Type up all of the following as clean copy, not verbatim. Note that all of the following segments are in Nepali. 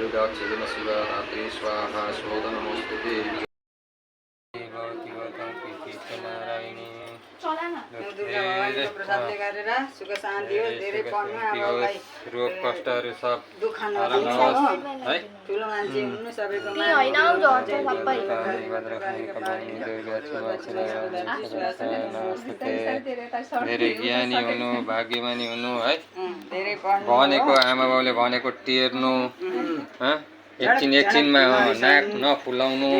दुर्गा क्षेत्र शिवरात्रि स्वाहा स्वधा नमस्ते प्रसादले गरेर सुख शान्ति होस् धेरै पढ्नु अब रोग कष्टहरू सब दुःख नहोस् है ठुलो मान्छे हुनु सबैको धेरै ज्ञानी हुनु भाग्यमानी हुनु है भनेको आमा बाउले भनेको टेर्नु एकछिनमा नाक नफुलाउनु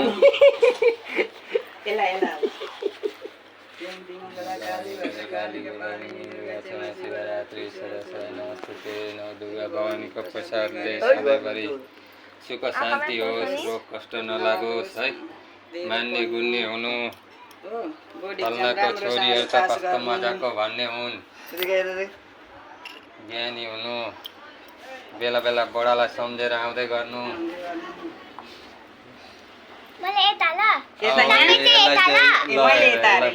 शिवरात्रि नमस्ते नौ दुर्गा भवानीको प्रसादले सधैँभरि सुख शान्ति होस् रोग कष्ट नलागोस् है मान्ने गुन्ने हुनु फल्नाको छोरीहरू त कस्तो मजाको भन्ने हुन् ज्ञानी हुनु बेला बेला बडालाई सम्झेर आउँदै गर्नु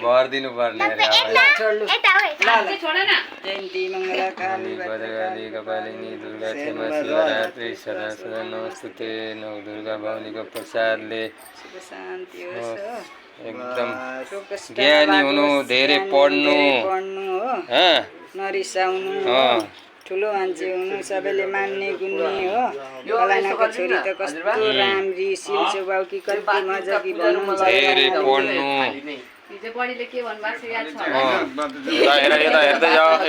भर दिनु पर्ने कपालिनी दुर्गा क्षमा शिवरात्रि सदा सदा नमस्ते नौ दुर्गा भवानीको प्रसादले एकदम ज्ञानी हुनु धेरै पढ्नु नरिसाउनु ठुलो मान्छे हुनु सबैले मान्ने गुन्ने हो फलानाको छोरी त कस्तो राम्री सिल स्वभाव कि कति मजाकी भन्नुहुन्छ धेरै पढ्नु हिजो बडीले के भन्नुभएको छ याद छ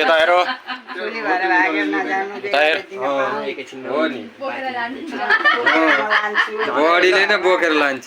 यता हेर छोरी भएर भागेर नजानु हो नि बोकेर जान्छ लान्छु बडीले नै बोकेर लान्छ